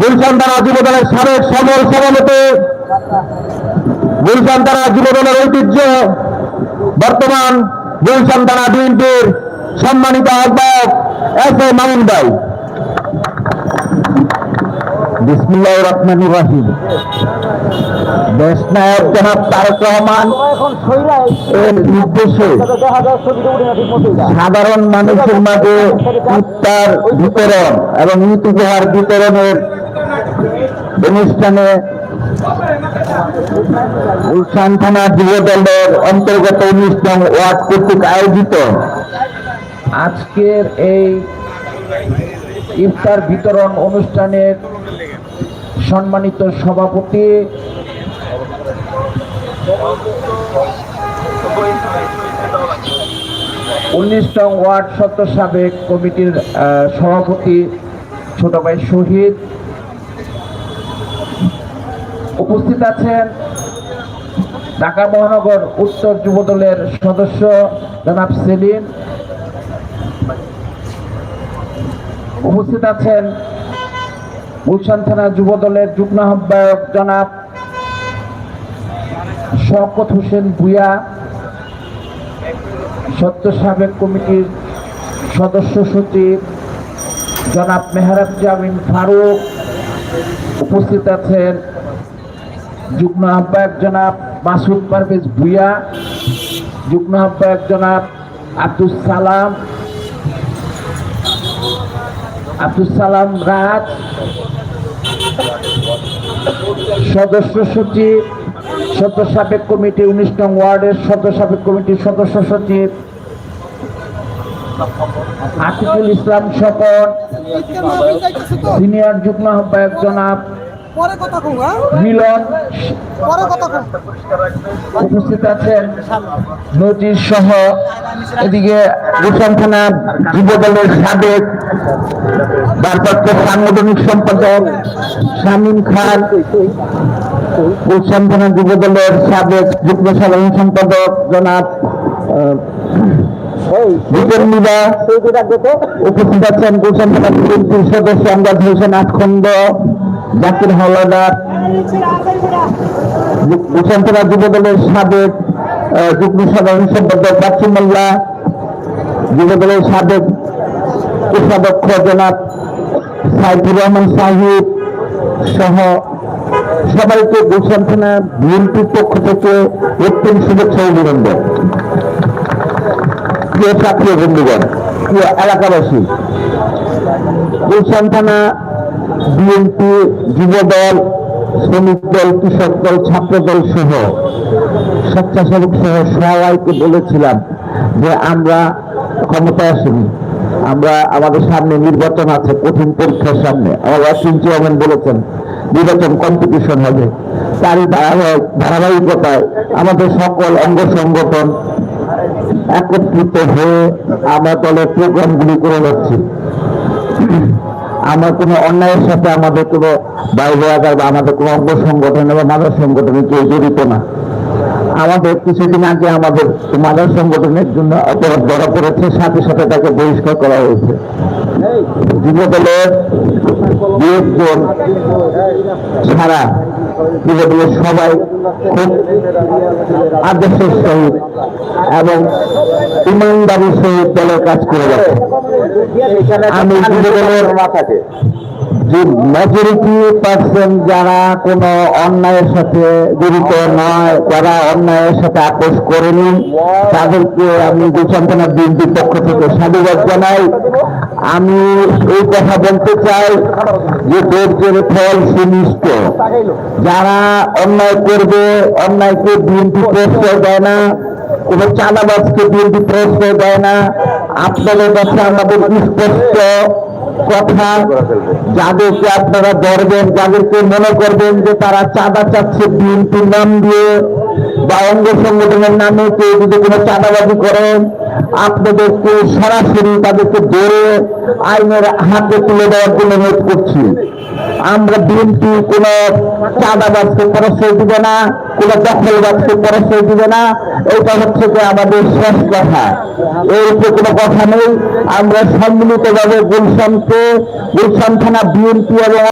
গুলশান থানা যুবদলের সাবেক সভাপতি, গুলশান থানা যুবদলের ঐতিহ্য, বর্তমান গুলশান থানা বিএনপির সম্মানিত আহ্বায়ক এস এ মামুন ভাই। বিসমিল্লাহির রহমানির রহিম। দেশনায়ক জনাব তারেক রহমান এর নির্দেশে সাধারণ মানুষের মাঝে ইফতার বিতরণ এবং ঈদ উপহার বিতরণের অনুষ্ঠানে গুলশান থানা যুবদলের অন্তর্গত 19 নং ওয়ার্ড কর্তৃক আয়োজিত আজকের এই ইফতার বিতরণ অনুষ্ঠানের সম্মানিত সভাপতি উনিশ নং ওয়ার্ড সদস্য সাবেক কমিটির সভাপতি ছোট ভাই শহীদ, উপস্থিত আছেন ঢাকা মহানগর উত্তর যুবদলের সদস্য জনাব সেলিম, উপস্থিত আছেন গুলশান থানা যুবদলের যুগ্ম আহ্বায়ক জনাব শওকত হোসেন ভূঁইয়া, সত্য সাবেক কমিটির সদস্য সচিব জনাব মেহরাব জামিন ফারুক, উপস্থিত আছেন যুগ্ম আহ্বায়ক জনাব মাসুদ পারভেজ ভূঁইয়া, যুগ্ম আহ্বায়ক জনাব আব্দুল সালাম রাজ, সদস্য সচিব সদস্য সাবেক কমিটি 19 নং ওয়ার্ডের সদস্য সাবেক কমিটির সদস্য সচিব আতিকুল ইসলাম স্বপন, সিনিয়র যুগ্ম আহ্বায়ক জনাব মিলন, উপস্থিত আছেন নজির সহ এদিকে গুলশান থানা যুবদলের সাবেক ভারপ্রাপ্ত সাংগঠনিক সম্পাদক শামীম খান, গুলশান থানা যুবদলের সাবেক যুগ্ম সাধারণ সম্পাদক জনাব উপস্থিত আছেন গুলশান থানা বিএনপির সদস্য আমজাদ হোসেন আটখন্ড, জাকির হাওলাদার, গুলশান থানা যুবদলের সাবেক যুগ্ম সাধারণ সম্পাদক বাচ্চু মোল্লা, যুবদলের সাবেক কোষাধ্যক্ষ জনাব সাইফুর রহমান সাহিব সহ সবাইকে গুলশান থানা বিএনপির পক্ষ থেকে অত্যন্ত শুভেচ্ছা অভিনন্দন। প্রিয় ছাত্র বন্ধুগণ, প্রিয় এলাকাবাসী, গুলশান থানা বিএনপি, যুবদল, শ্রমিক দল, কৃষক দল, ছাত্র দল সহ স্বেচ্ছাসেবক সহ সবাইকে বলেছিলাম যে আমরা ক্ষমতায় আসিনি, আমরা আমাদের সামনে নির্বাচন আছে, কঠিন পরীক্ষার সামনে। আমার ওয়াসিম চেয়ারম্যান বলেছেন নির্বাচন কম্পিটিশন হবে, তারই ধারাবাহিকতায় আমাদের সকল অঙ্গ সংগঠন একত্রিত হয়ে আমরা দলের প্রোগ্রামগুলি করে যাচ্ছি। আমরা কোনো অন্যায়ের সাথে আমাদের কোনো বাইরে আগার বা আমাদের কোনো অঙ্গ সংগঠন বা মাদার সংগঠনে কেউ জড়িত না। আমাদের কিছুদিন আগে আমাদের মাদার সংগঠনের জন্য অপরাধ ধরা পড়েছে, সাথে সাথে তাকে বহিষ্কার করা হয়েছে। যুবদলের 2 জন ছাড়া যুবদলের সবাই খুব আদর্শের সহিত এবং ইমানদারির সহিত দলের কাজ করে যাচ্ছে। আমি যুবদলের যে মেজরিটি পার্সেন্ট যারা কোনো অন্যায়ের সাথে জড়িত নয়, যারা অন্যায়ের সাথে আপোষ করেনি, তাদেরকে আমি গুলশান থানা বিএনপির পক্ষ থেকে সাধুবাদ জানাই। আমি এই কথা বলতে চাই যে ধৈর্যের ফল সুনিষ্ট। যারা অন্যায় করবে, অন্যায়কে বিএনপি প্রশ্রয় দেয় না, কোনো চাঁদাবাজকে বিএনপি প্রশ্রয় দেয় না। আপনাদের কাছে আমাদের স্পষ্ট কথা, যাদেরকে আপনারা ধরবেন, যাদেরকে মনে করবেন যে তারা চাঁদা চাচ্ছে বিএনপির নাম দিয়ে বা অঙ্গ সংগঠনের নামে, কেউ যদি কোনো চাঁদাবাজি করেন, আপনাদেরকে সরাসরি তাদেরকে ধরে আইনের হাতে তুলে দেওয়ার জন্য অনুরোধ করছি। আমরা বিএনপি কোন চাঁদাবাজকে প্রশ্রয় দিবে না, কোন দখলবাজকে প্রশ্রয় দিবে না। এটা হচ্ছে যে আমাদের শেষ কথা, এর উপরে কোনো কথা নেই। আমরা সম্মিলিতভাবে গুলশান থানা বিএনপি এবং